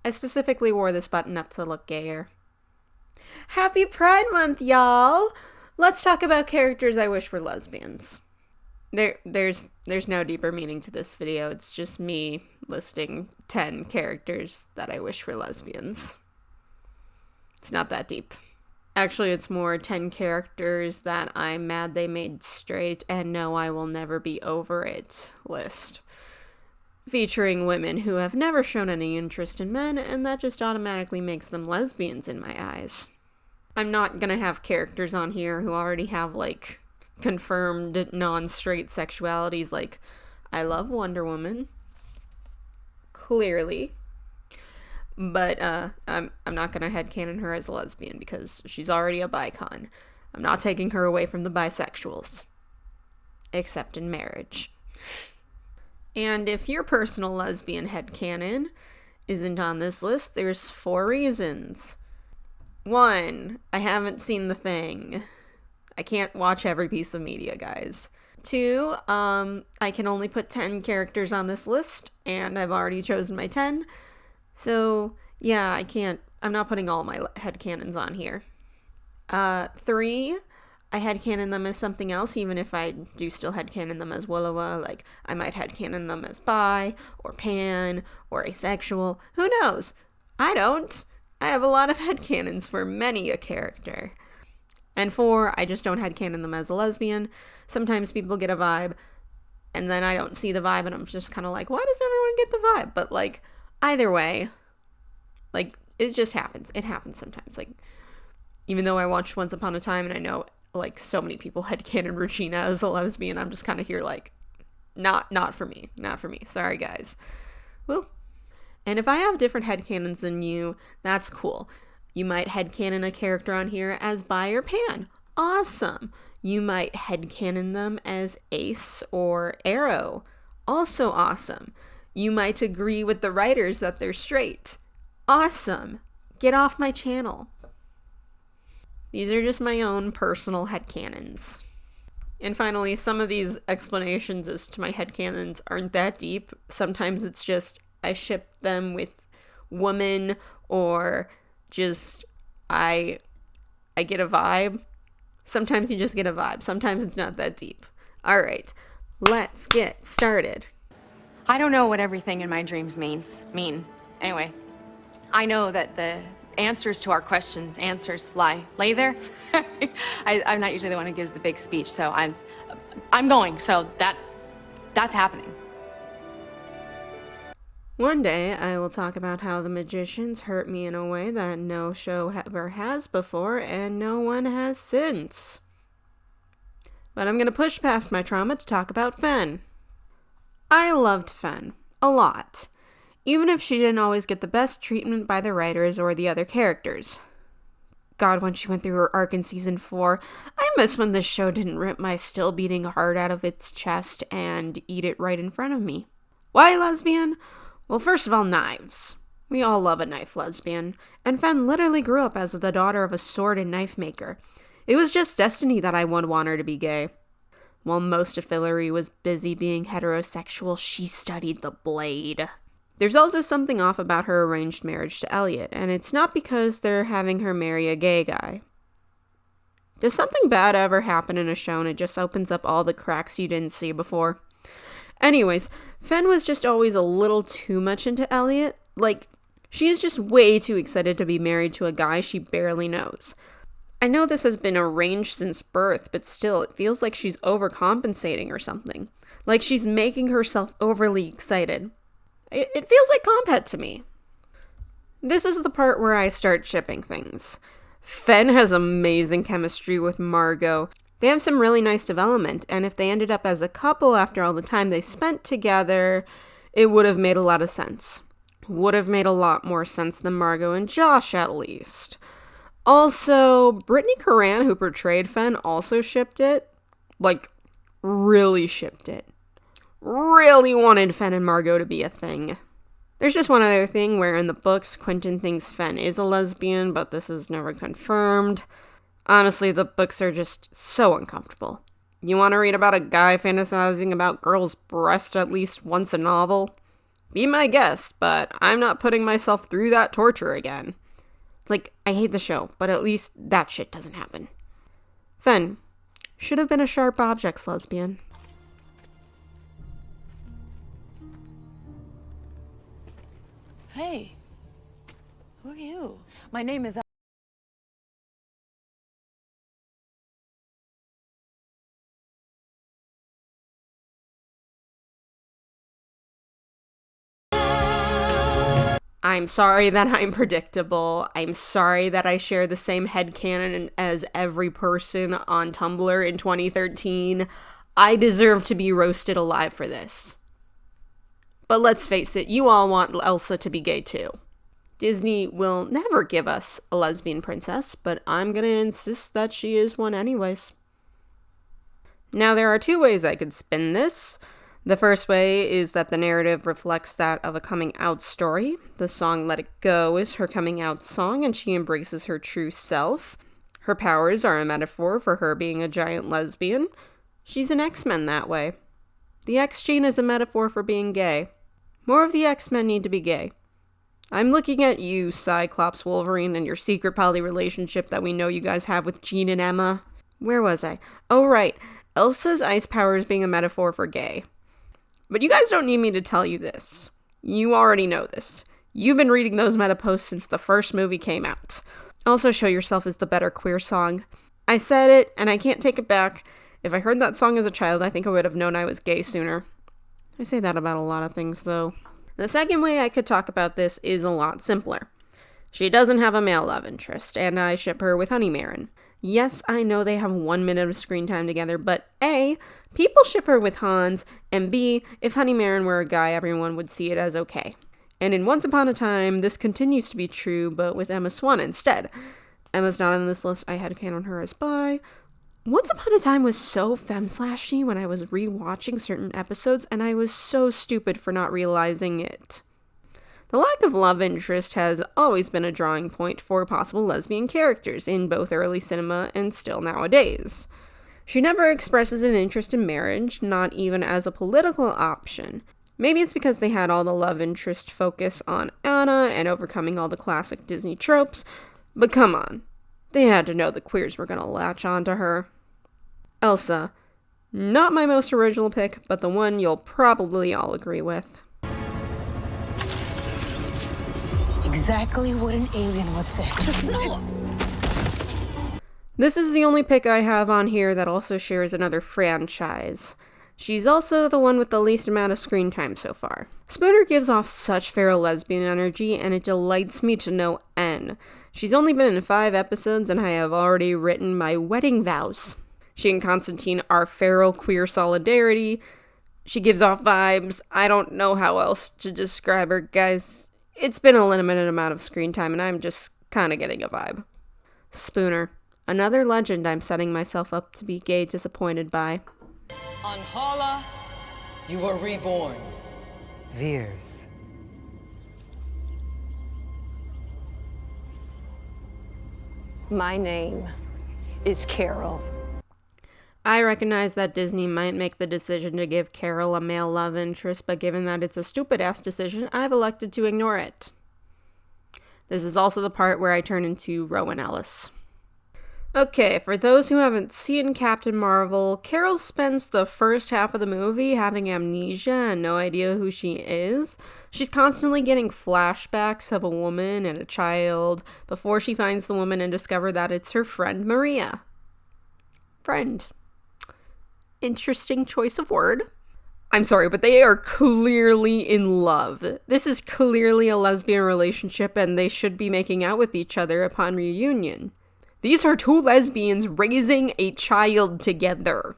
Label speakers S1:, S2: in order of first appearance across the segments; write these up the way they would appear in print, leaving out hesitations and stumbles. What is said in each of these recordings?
S1: I specifically wore this button up to look gayer. Happy Pride Month, y'all! Let's talk about characters I wish were lesbians. There's no deeper meaning to this video. It's just me listing 10 characters that I wish were lesbians. It's not that deep. Actually, it's more 10 characters that I'm mad they made straight and no, I will never be over it list. Featuring women who have never shown any interest in men, and that just automatically makes them lesbians in my eyes. I'm not gonna have characters on here who already have, like, confirmed non-straight sexualities, like, I love Wonder Woman. Clearly. But, I'm not gonna headcanon her as a lesbian, because she's already a bicon. I'm not taking her away from the bisexuals. Except in marriage. And if your personal lesbian headcanon isn't on this list, there's 4 reasons. 1, I haven't seen The Thing. I can't watch every piece of media, guys. 2, I can only put 10 characters on this list, and I've already chosen my 10. So, yeah, I'm not putting all my headcanons on here. 3, I headcanon them as something else, even if I do still headcanon them as Willowa. Like, I might headcanon them as bi, or pan, or asexual. Who knows? I don't. I have a lot of headcanons for many a character. And 4, I just don't headcanon them as a lesbian. Sometimes people get a vibe, and then I don't see the vibe, and I'm just kind of like, why does everyone get the vibe? But, like, either way, like, it just happens. It happens sometimes. Like, even though I watched Once Upon a Time, and I know, like, so many people headcanon Regina as a lesbian, I'm just kind of here like, not for me. Not for me. Sorry, guys. Woo. And if I have different headcanons than you, that's cool. You might headcanon a character on here as bi or pan. Awesome. You might headcanon them as ace or arrow. Also awesome. You might agree with the writers that they're straight. Awesome. Get off my channel. These are just my own personal headcanons. And finally, some of these explanations as to my headcanons aren't that deep. Sometimes it's just I ship them with woman, or just I get a vibe. Sometimes you just get a vibe. Sometimes it's not that deep. All right, let's get started.
S2: I don't know what everything in my dreams mean. Anyway, I know that the answers to our questions, lay there. I'm not usually the one who gives the big speech, so I'm going, so that's happening.
S1: One day, I will talk about how the magicians hurt me in a way that no show ever has before, and no one has since. But I'm gonna push past my trauma to talk about Fen. I loved Fen. A lot. Even if she didn't always get the best treatment by the writers or the other characters. God, when she went through her arc in season 4, I miss when this show didn't rip my still beating heart out of its chest and eat it right in front of me. Why lesbian? Well, first of all, knives. We all love a knife lesbian, and Fen literally grew up as the daughter of a sword and knife maker. It was just destiny that I would want her to be gay. While most of Fillory was busy being heterosexual, she studied the blade. There's also something off about her arranged marriage to Elliot, and it's not because they're having her marry a gay guy. Does something bad ever happen in a show and it just opens up all the cracks you didn't see before? Anyways, Fen was just always a little too much into Elliot. Like, she's just way too excited to be married to a guy she barely knows. I know this has been arranged since birth, but still, it feels like she's overcompensating or something. Like she's making herself overly excited. It feels like Compet to me. This is the part where I start shipping things. Fen has amazing chemistry with Margot. They have some really nice development, and if they ended up as a couple after all the time they spent together, it would have made a lot of sense. Would have made a lot more sense than Margot and Josh, at least. Also, Brittany Curran, who portrayed Fen, also shipped it. Like, really shipped it. Really wanted Fen and Margot to be a thing. There's just one other thing where in the books, Quentin thinks Fen is a lesbian, but this is never confirmed. Honestly, the books are just so uncomfortable. You want to read about a guy fantasizing about girls' breasts at least once a novel? Be my guest, but I'm not putting myself through that torture again. Like, I hate the show, but at least that shit doesn't happen. Fen, should have been a sharp objects lesbian.
S3: Hey, who are you? My name is...
S1: I'm sorry that I'm predictable. I'm sorry that I share the same headcanon as every person on Tumblr in 2013. I deserve to be roasted alive for this. But let's face it, you all want Elsa to be gay too. Disney will never give us a lesbian princess, but I'm gonna insist that she is one anyways. Now, there are two ways I could spin this. The first way is that the narrative reflects that of a coming out story. The song Let It Go is her coming out song, and she embraces her true self. Her powers are a metaphor for her being a giant lesbian. She's an X-Men that way. The X gene is a metaphor for being gay. More of the X-Men need to be gay. I'm looking at you, Cyclops, Wolverine, and your secret poly relationship that we know you guys have with Jean and Emma. Where was I? Oh, right. Elsa's ice powers being a metaphor for gay. But you guys don't need me to tell you this. You already know this. You've been reading those meta posts since the first movie came out. Also, Show Yourself is the better queer song. I said it, and I can't take it back. If I heard that song as a child, I think I would have known I was gay sooner. I say that about a lot of things, though. The second way I could talk about this is a lot simpler. She doesn't have a male love interest, and I ship her with Honeymaren. Yes, I know they have 1 minute of screen time together, but A, people ship her with Hans, and B, if Honeymaren were a guy, everyone would see it as okay. And in Once Upon a Time, this continues to be true, but with Emma Swan instead. Emma's not on this list, I headcanon her as bi. Once Upon a Time was so femme-slashy when I was rewatching certain episodes, and I was so stupid for not realizing it. The lack of love interest has always been a drawing point for possible lesbian characters in both early cinema and still nowadays. She never expresses an interest in marriage, not even as a political option. Maybe it's because they had all the love interest focus on Anna and overcoming all the classic Disney tropes, but come on, they had to know the queers were gonna latch onto her. Elsa, not my most original pick, but the one you'll probably all agree with.
S3: Exactly what an alien would say.
S1: This is the only pick I have on here that also shares another franchise. She's also the one with the least amount of screen time so far. Spooner gives off such feral lesbian energy, and it delights me to no end. She's only been in 5 episodes, and I have already written my wedding vows. She and Constantine are feral queer solidarity. She gives off vibes. I don't know how else to describe her, guys. It's been a limited amount of screen time, and I'm just kind of getting a vibe. Spooner, another legend I'm setting myself up to be gay disappointed by.
S4: On Hala, you were reborn.
S5: Veers.
S3: My name is Carol.
S1: I recognize that Disney might make the decision to give Carol a male love interest, but given that it's a stupid-ass decision, I've elected to ignore it. This is also the part where I turn into Rowan Ellis. Okay, for those who haven't seen Captain Marvel, Carol spends the first half of the movie having amnesia and no idea who she is. She's constantly getting flashbacks of a woman and a child before she finds the woman and discovers that it's her friend Maria. Friend. Interesting choice of word. I'm sorry, but they are clearly in love. This is clearly a lesbian relationship, and they should be making out with each other upon reunion. These are 2 lesbians raising a child together.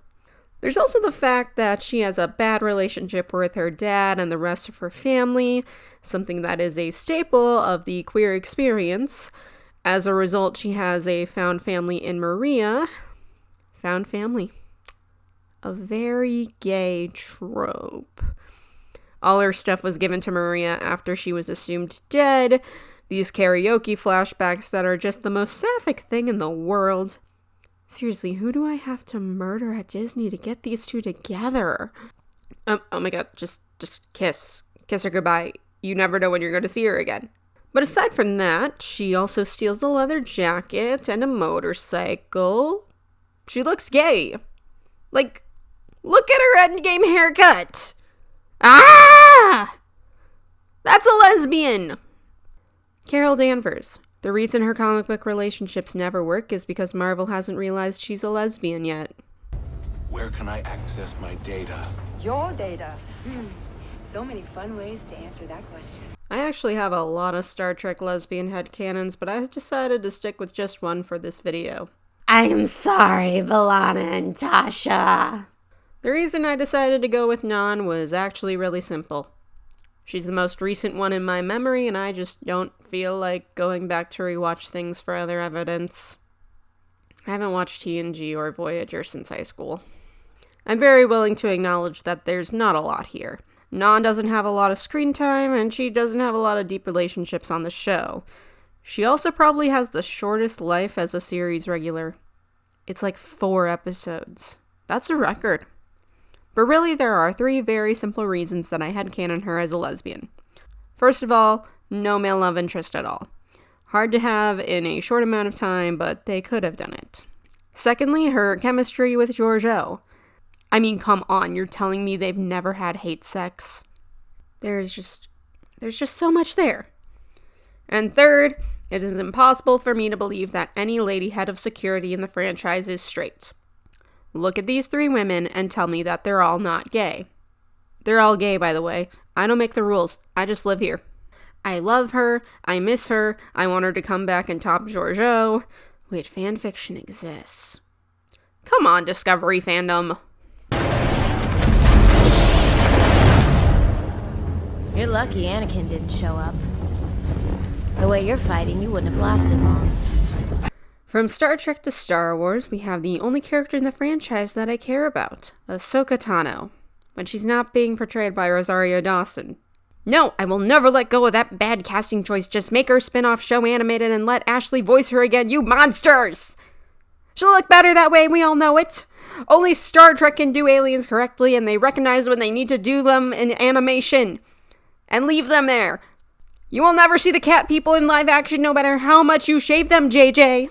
S1: There's also the fact that she has a bad relationship with her dad and the rest of her family, something that is a staple of the queer experience. As a result, she has a found family in Maria. Found family. A very gay trope. All her stuff was given to Maria after she was assumed dead. These karaoke flashbacks that are just the most sapphic thing in the world. Seriously, who do I have to murder at Disney to get these 2 together? Oh my god, just kiss. kiss her goodbye. You never know when you're going to see her again. But aside from that, she also steals a leather jacket and a motorcycle. She looks gay. Like, look at her endgame haircut. Ah! That's a lesbian. Carol Danvers. The reason her comic book relationships never work is because Marvel hasn't realized she's a lesbian yet.
S6: Where can I access my data?
S3: Your data.
S7: So many fun ways to answer that question.
S1: I actually have a lot of Star Trek lesbian headcanons, but I decided to stick with just one for this video. I'm sorry, B'Elanna and Tasha. The reason I decided to go with Nhan was actually really simple. She's the most recent one in my memory, and I just don't feel like going back to rewatch things for other evidence. I haven't watched TNG or Voyager since high school. I'm very willing to acknowledge that there's not a lot here. Nhan doesn't have a lot of screen time, and she doesn't have a lot of deep relationships on the show. She also probably has the shortest life as a series regular. It's like 4 episodes. That's a record. But really, there are 3 very simple reasons that I headcanon her as a lesbian. First of all, no male love interest at all. Hard to have in a short amount of time, but they could have done it. Secondly, her chemistry with Georgiou. I mean, come on, you're telling me they've never had hate sex? There's just so much there. And third, it is impossible for me to believe that any lady head of security in the franchise is straight. Look at these 3 women and tell me that they're all not gay. They're all gay, by the way. I don't make the rules. I just live here. I love her. I miss her. I want her to come back and top Georgiou. Wait, fanfiction exists. Come on, Discovery fandom.
S8: You're lucky Anakin didn't show up. The way you're fighting, you wouldn't have lasted long.
S1: From Star Trek to Star Wars, we have the only character in the franchise that I care about, Ahsoka Tano, when she's not being portrayed by Rosario Dawson. No, I will never let go of that bad casting choice. Just make her spin-off show animated and let Ashley voice her again, you monsters! She'll look better that way, we all know it. Only Star Trek can do aliens correctly, and they recognize when they need to do them in animation. And leave them there. You will never see the cat people in live action no matter how much you shave them, JJ.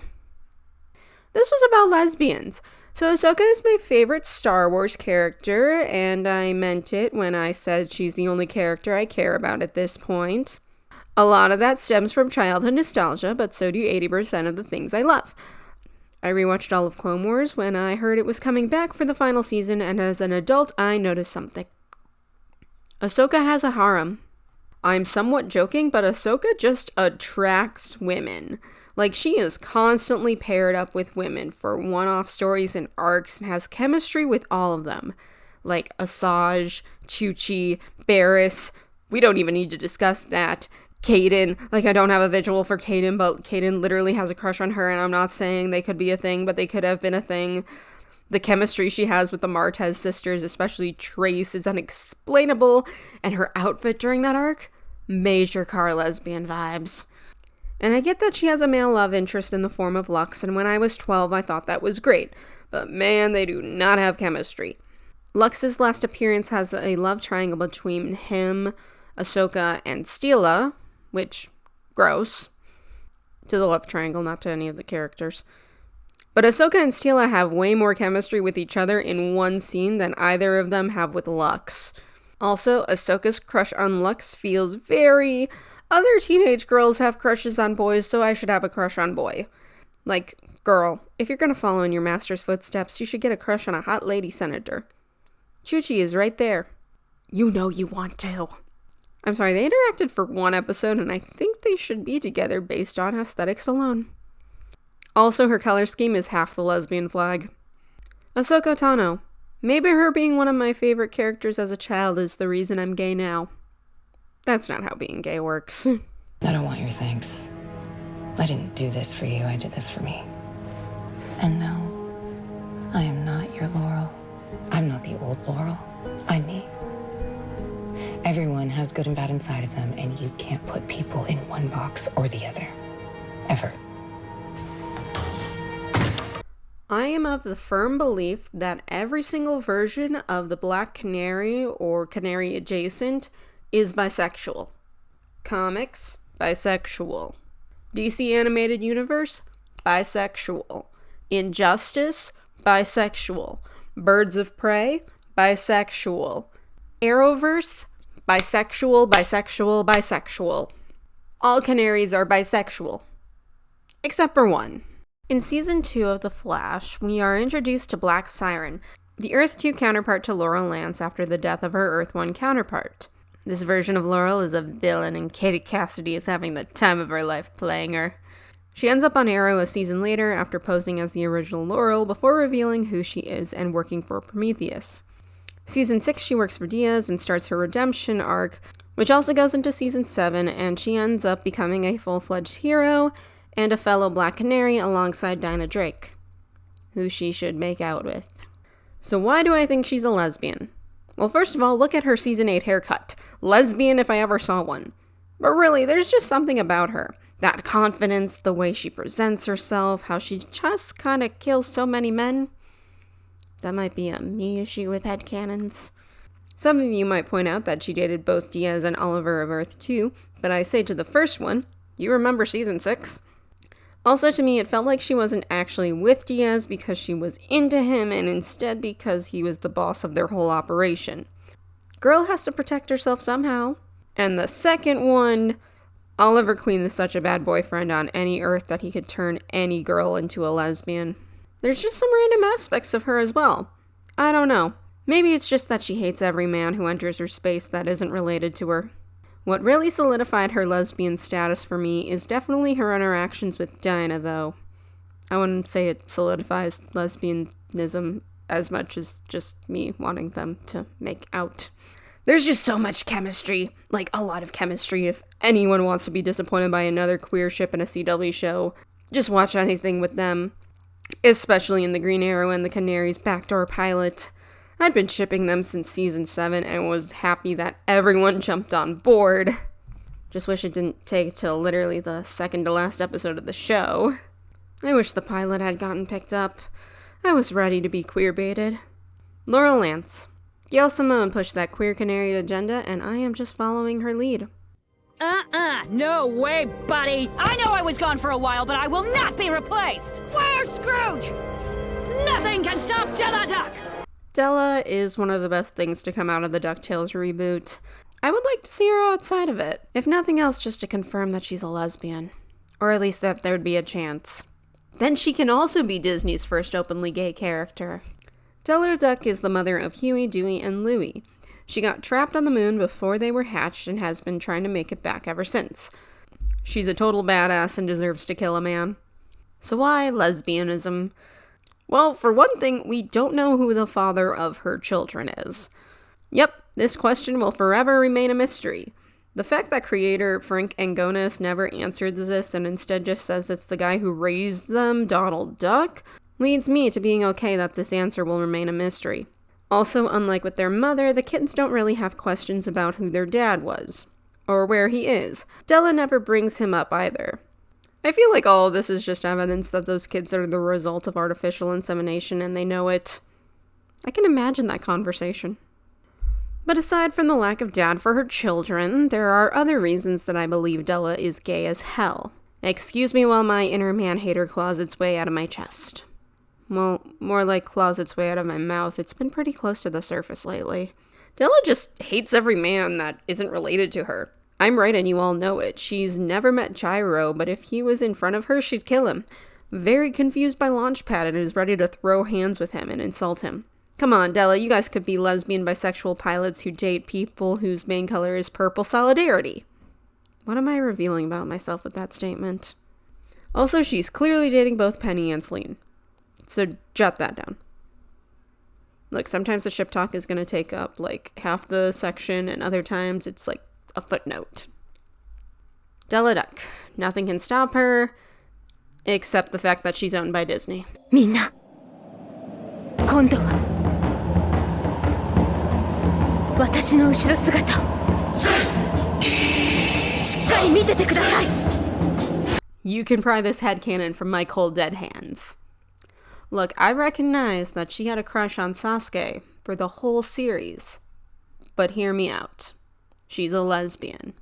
S1: This was about lesbians. So Ahsoka is my favorite Star Wars character, and I meant it when I said she's the only character I care about at this point. A lot of that stems from childhood nostalgia, but so do 80% of the things I love. I rewatched all of Clone Wars when I heard it was coming back for the final season, and as an adult, I noticed something. Ahsoka has a harem. I'm somewhat joking, but Ahsoka just attracts women. Like, she is constantly paired up with women for one-off stories and arcs and has chemistry with all of them. Like Asajj, Chuchi, Barriss. We don't even need to discuss that. Kaden. Like, I don't have a visual for Kaden, but Kaden literally has a crush on her, and I'm not saying they could be a thing, but they could have been a thing. The chemistry she has with the Martez sisters, especially Trace, is unexplainable, and her outfit during that arc? Major car lesbian vibes. And I get that she has a male love interest in the form of Lux, and when I was 12, I thought that was great. But man, they do not have chemistry. Lux's last appearance has a love triangle between him, Ahsoka, and Stella, which, gross. To the love triangle, not to any of the characters. But Ahsoka and Stella have way more chemistry with each other in one scene than either of them have with Lux. Also, Ahsoka's crush on Lux feels very... Other teenage girls have crushes on boys, so I should have a crush on boy. Like, girl, if you're gonna follow in your master's footsteps, you should get a crush on a hot lady senator. Chuchi is right there. You know you want to. I'm sorry, they interacted for 1 episode, and I think they should be together based on aesthetics alone. Also, her color scheme is half the lesbian flag. Ahsoka Tano. Maybe her being one of my favorite characters as a child is the reason I'm gay now. That's not how being gay works.
S7: I don't want your thanks. I didn't do this for you, I did this for me. And no, I am not your Laurel. I'm not the old Laurel. I'm me. Everyone has good and bad inside of them, and you can't put people in one box or the other. Ever.
S1: I am of the firm belief that every single version of the Black Canary or Canary adjacent is bisexual. Comics, bisexual. DC Animated Universe, bisexual. Injustice, bisexual. Birds of Prey, bisexual. Arrowverse, bisexual, bisexual, bisexual. All canaries are bisexual. Except for one. In Season 2 of The Flash, we are introduced to Black Siren, the Earth 2 counterpart to Laurel Lance after the death of her Earth 1 counterpart. This version of Laurel is a villain, and Katie Cassidy is having the time of her life playing her. She ends up on Arrow a season later after posing as the original Laurel before revealing who she is and working for Prometheus. Season 6 she works for Diaz and starts her redemption arc, which also goes into Season 7, and she ends up becoming a full-fledged hero and a fellow Black Canary alongside Dinah Drake, who she should make out with. So why do I think she's a lesbian? Well, first of all, look at her Season 8 haircut. Lesbian if I ever saw one. But really, there's just something about her. That confidence, the way she presents herself, how she just kind of kills so many men. That might be a me issue with headcanons. Some of you might point out that she dated both Diaz and Oliver of Earth 2, but I say to the first one, you remember Season 6? Also, to me, it felt like she wasn't actually with Diaz because she was into him, and instead because he was the boss of their whole operation. Girl has to protect herself somehow. And the second one, Oliver Queen is such a bad boyfriend on any Earth that he could turn any girl into a lesbian. There's just some random aspects of her as well. I don't know. Maybe it's just that she hates every man who enters her space that isn't related to her. What really solidified her lesbian status for me is definitely her interactions with Dinah, though. I wouldn't say it solidifies lesbianism as much as just me wanting them to make out. There's just so much chemistry, like a lot of chemistry. If anyone wants to be disappointed by another queer ship in a CW show, just watch anything with them, especially in the Green Arrow and the Canaries backdoor pilot. I'd been shipping them since Season 7 and was happy that everyone jumped on board. Just wish it didn't take till literally the second to last episode of the show. I wish the pilot had gotten picked up. I was ready to be queer-baited. Laurel Lance. Gail Simone pushed that queer canary agenda, and I am just following her lead.
S9: No way, buddy! I know I was gone for a while, but I will not be replaced! Where's Scrooge? Nothing can stop Della Duck!
S1: Della is one of the best things to come out of the DuckTales reboot. I would like to see her outside of it, if nothing else just to confirm that she's a lesbian. Or at least that there'd be a chance. Then she can also be Disney's first openly gay character. Della Duck is the mother of Huey, Dewey, and Louie. She got trapped on the moon before they were hatched and has been trying to make it back ever since. She's a total badass and deserves to kill a man. So why lesbianism? Well, for one thing, we don't know who the father of her children is. Yep, this question will forever remain a mystery. The fact that creator Frank Angonis never answered this and instead just says it's the guy who raised them, Donald Duck, leads me to being okay that this answer will remain a mystery. Also, unlike with their mother, the kids don't really have questions about who their dad was, or where he is. Della never brings him up either. I feel like all of this is just evidence that those kids are the result of artificial insemination and they know it. I can imagine that conversation. But aside from the lack of dad for her children, there are other reasons that I believe Della is gay as hell. Excuse me while my inner man-hater claws its way out of my chest. Well, more like claws its way out of my mouth. It's been pretty close to the surface lately. Della just hates every man that isn't related to her. I'm right and you all know it. She's never met Gyro, but if he was in front of her, she'd kill him. Very confused by Launchpad and is ready to throw hands with him and insult him. Come on, Della, you guys could be lesbian bisexual pilots who date people whose main color is purple solidarity. What am I revealing about myself with that statement? Also, she's clearly dating both Penny and Celine. So jot that down. Look, sometimes the ship talk is going to take up like half the section and other times it's like a footnote. Della Duck. Nothing can stop her except the fact that she's owned by Disney.
S8: みんな、今度は私の後ろ姿をしっかり見ててください.
S1: You can pry this headcanon from my cold dead hands. Look, I recognize that she had a crush on Sasuke for the whole series, but hear me out. She's a lesbian.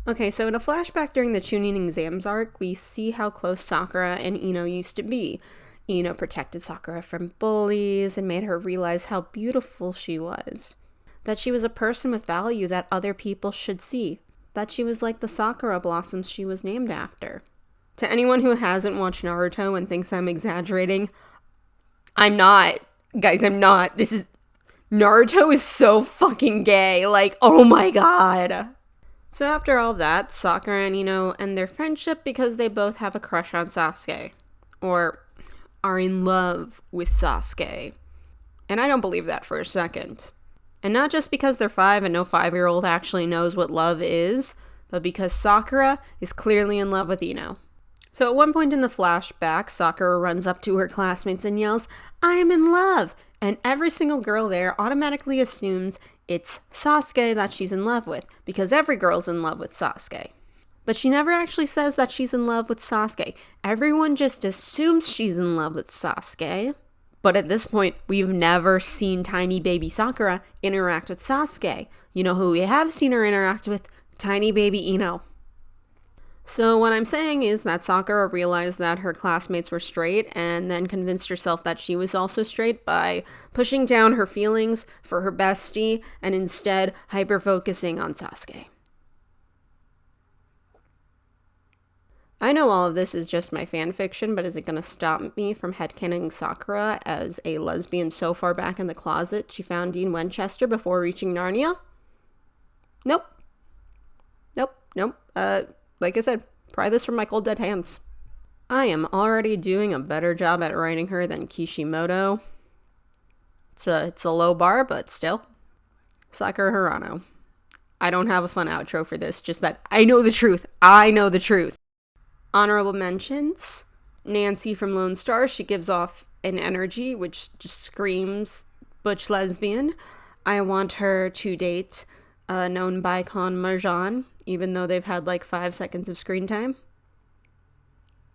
S1: Okay, so in a flashback during the Chunin exams arc, we see how close Sakura and Ino used to be. Ino protected Sakura from bullies and made her realize how beautiful she was. That she was a person with value that other people should see. That she was like the Sakura blossoms she was named after. To anyone who hasn't watched Naruto and thinks I'm exaggerating, I'm not. Guys, I'm not. Naruto is so fucking gay. Like, oh my god. So after all that, Sakura and Ino end their friendship because they both have a crush on Sasuke. Or are in love with Sasuke. And I don't believe that for a second. And not just because they're 5 and no 5-year-old actually knows what love is, but because Sakura is clearly in love with Ino. So at one point in the flashback, Sakura runs up to her classmates and yells, "I am in love!" And every single girl there automatically assumes it's Sasuke that she's in love with, because every girl's in love with Sasuke. But she never actually says that she's in love with Sasuke. Everyone just assumes she's in love with Sasuke. But at this point, we've never seen tiny baby Sakura interact with Sasuke. You know who we have seen her interact with? Tiny baby Ino. So what I'm saying is that Sakura realized that her classmates were straight and then convinced herself that she was also straight by pushing down her feelings for her bestie and instead hyper-focusing on Sasuke. I know all of this is just my fan fiction, but is it going to stop me from headcanoning Sakura as a lesbian so far back in the closet she found Dean Winchester before reaching Narnia? Nope. Like I said, pry this from my cold dead hands. I am already doing a better job at writing her than Kishimoto. It's a low bar, but still. Sakura Haruno. I don't have a fun outro for this, just that I know the truth. Honorable mentions. Nancy from Lone Star, she gives off an energy which just screams butch lesbian. I want her to date a known bicon Marjan, even though they've had like 5 seconds of screen time.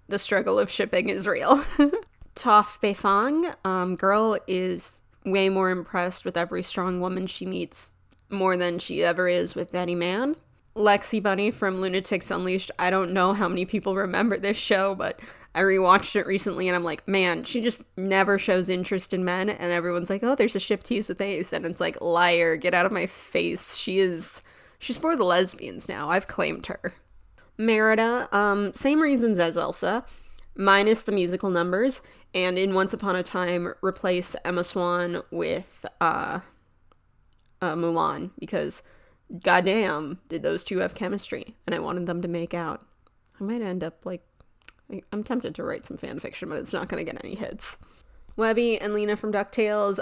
S1: The struggle of shipping is real. Toph Beifong, girl is way more impressed with every strong woman she meets, more than she ever is with any man. Lexi Bunny from Lunatics Unleashed, I don't know how many people remember this show, but I rewatched it recently and I'm like, man, she just never shows interest in men, and everyone's like, oh, there's a ship tease with Ace, and it's like, liar, get out of my face. She's for the lesbians now. I've claimed her. Merida, same reasons as Elsa, minus the musical numbers, and in Once Upon a Time, replace Emma Swan with Mulan, because goddamn, did those two have chemistry, and I wanted them to make out. I might end up like, I'm tempted to write some fan fiction, but it's not going to get any hits. Webby and Lena from DuckTales,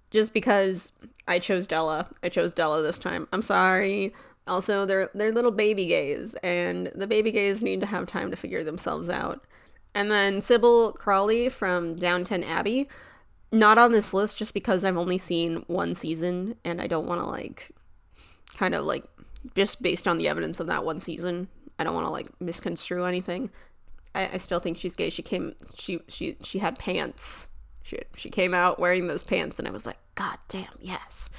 S1: just because I chose Della. I chose Della this time. I'm sorry. Also, they're little baby gays, and the baby gays need to have time to figure themselves out. And then Sybil Crawley from Downton Abbey, not on this list just because I've only seen one season, and I don't want to like, kind of like, just based on the evidence of that one season, I don't want to like misconstrue anything. I still think she's gay. She had pants. She came out wearing those pants, and I was like, God damn, yes.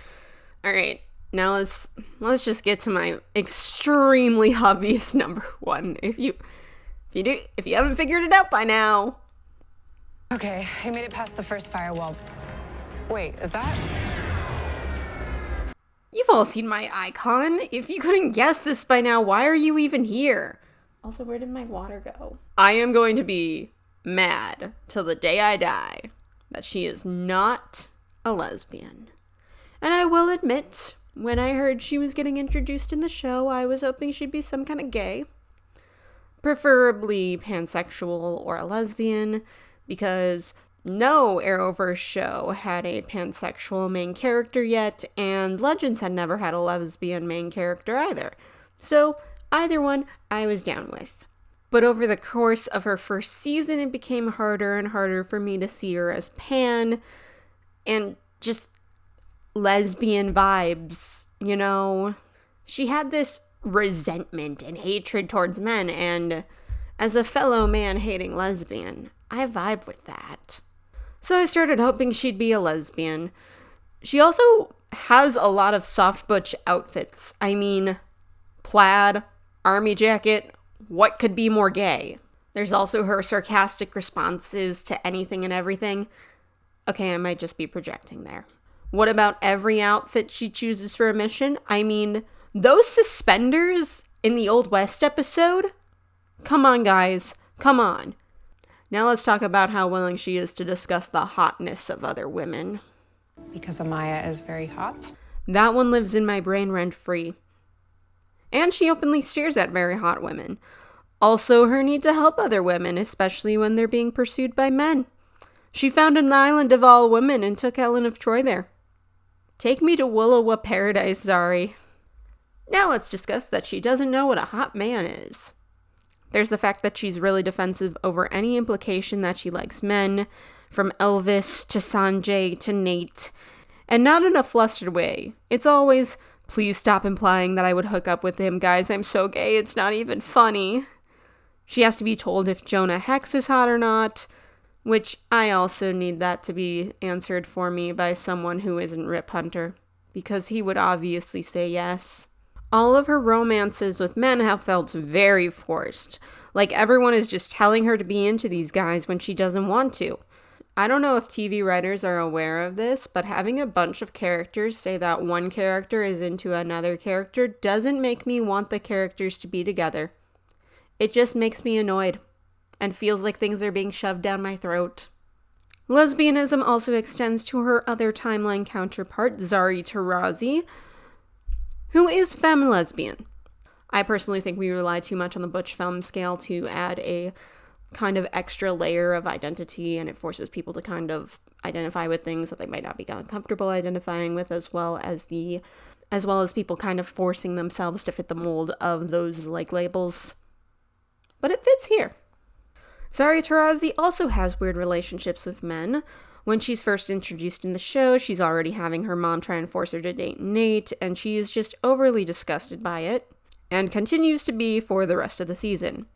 S1: All right, now let's just get to my extremely obvious number one. If you haven't figured it out by now.
S3: Okay, I made it past the first firewall. Wait, is that?
S1: You've all seen my icon. If you couldn't guess this by now, why are you even here? Also, where did my water go? I am going to be mad till the day I die that she is not a lesbian. And I will admit, when I heard she was getting introduced in the show, I was hoping she'd be some kind of gay. Preferably pansexual or a lesbian, because no Arrowverse show had a pansexual main character yet, and Legends had never had a lesbian main character either. So either one I was down with. But over the course of her first season, it became harder and harder for me to see her as pan, and just lesbian vibes, you know? She had this resentment and hatred towards men, and as a fellow man-hating lesbian, I vibe with that. So I started hoping she'd be a lesbian. She also has a lot of soft butch outfits. I mean, plaid, army jacket, what could be more gay? There's also her sarcastic responses to anything and everything. Okay, I might just be projecting there. What about every outfit she chooses for a mission? I mean, those suspenders in the Old West episode? Come on, guys. Come on. Now let's talk about how willing she is to discuss the hotness of other women.
S3: Because Amaya is very hot.
S1: That one lives in my brain rent-free. And she openly stares at very hot women. Also, her need to help other women, especially when they're being pursued by men. She found an island of all women and took Helen of Troy there. Take me to Willowa Paradise, Zari. Now let's discuss that she doesn't know what a hot man is. There's the fact that she's really defensive over any implication that she likes men, from Elvis to Sanjay to Nate, and not in a flustered way. It's always, please stop implying that I would hook up with him, guys, I'm so gay, it's not even funny. She has to be told if Jonah Hex is hot or not, which I also need that to be answered for me by someone who isn't Rip Hunter, because he would obviously say yes. All of her romances with men have felt very forced, like everyone is just telling her to be into these guys when she doesn't want to. I don't know if TV writers are aware of this, but having a bunch of characters say that one character is into another character doesn't make me want the characters to be together. It just makes me annoyed and feels like things are being shoved down my throat. Lesbianism also extends to her other timeline counterpart, Zari Tarazi, who is femme lesbian. I personally think we rely too much on the butch femme scale to add a kind of extra layer of identity, and it forces people to kind of identify with things that they might not be comfortable identifying with, as well as people kind of forcing themselves to fit the mold of those like labels. But it fits here. Zari Tarazi also has weird relationships with men. When she's first introduced in the show, she's already having her mom try and force her to date Nate, and she is just overly disgusted by it, and continues to be for the rest of the season.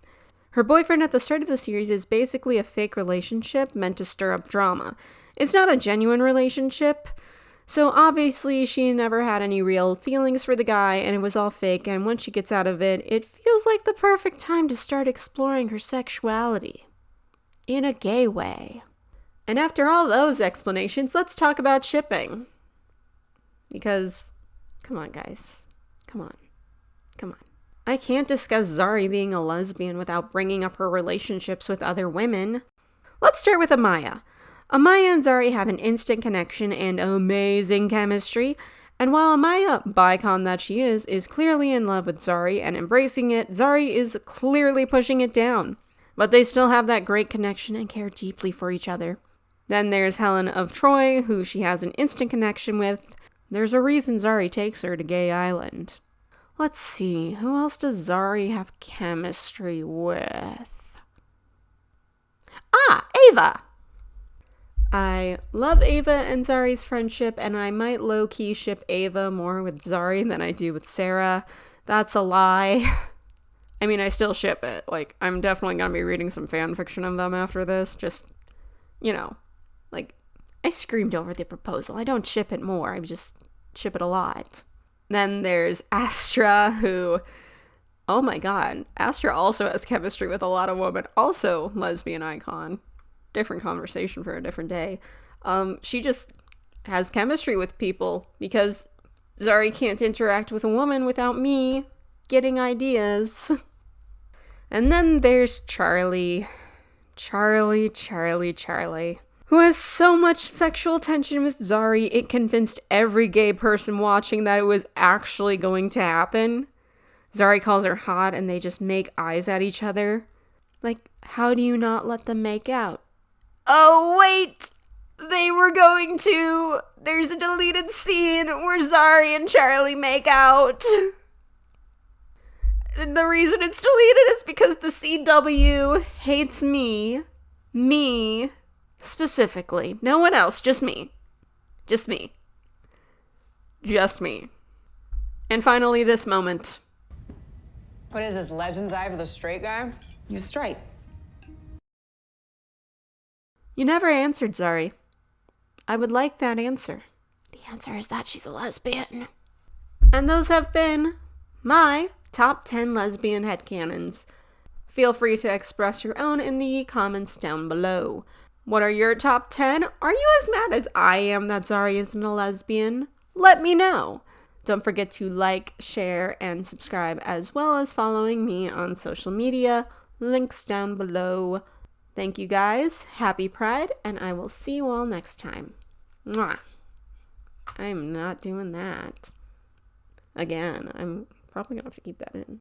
S1: Her boyfriend at the start of the series is basically a fake relationship meant to stir up drama. It's not a genuine relationship, so obviously she never had any real feelings for the guy, and it was all fake, and once she gets out of it, it feels like the perfect time to start exploring her sexuality. In a gay way. And after all those explanations, let's talk about shipping. Because, come on guys, come on. I can't discuss Zari being a lesbian without bringing up her relationships with other women. Let's start with Amaya. Amaya and Zari have an instant connection and amazing chemistry, and while Amaya, bicon that she is clearly in love with Zari and embracing it, Zari is clearly pushing it down. But they still have that great connection and care deeply for each other. Then there's Helen of Troy, who she has an instant connection with. There's a reason Zari takes her to Gay Island. Let's see, who else does Zari have chemistry with? Ava! I love Ava and Zari's friendship, and I might low-key ship Ava more with Zari than I do with Sarah. That's a lie. I mean, I still ship it. Like, I'm definitely gonna be reading some fan fiction of them after this. Just, like, I screamed over the proposal. I don't ship it more. I just ship it a lot. Then there's Astra, who, oh my god, Astra also has chemistry with a lot of women. Also lesbian icon. Different conversation for a different day. She just has chemistry with people because Zari can't interact with a woman without me getting ideas. And then there's Charlie, who has so much sexual tension with Zari, it convinced every gay person watching that it was actually going to happen. Zari calls her hot and they just make eyes at each other. Like, how do you not let them make out? Oh, wait! They were going to! There's a deleted scene where Zari and Charlie make out. The reason it's deleted is because the CW hates me. Me. Specifically. No one else. Just me. Just me. And finally, this moment.
S3: What is this, Legend Eye for the straight guy? You're straight.
S1: You never answered, Zari. I would like that answer. The answer is that she's a lesbian. And those have been my top 10 lesbian headcanons. Feel free to express your own in the comments down below. What are your top 10? Are you as mad as I am that Zari isn't a lesbian? Let me know. Don't forget to like, share, and subscribe, as well as following me on social media. Links down below. Thank you guys. Happy Pride, and I will see you all next time. Mwah. I'm not doing that. Again, I'm probably gonna have to keep that in.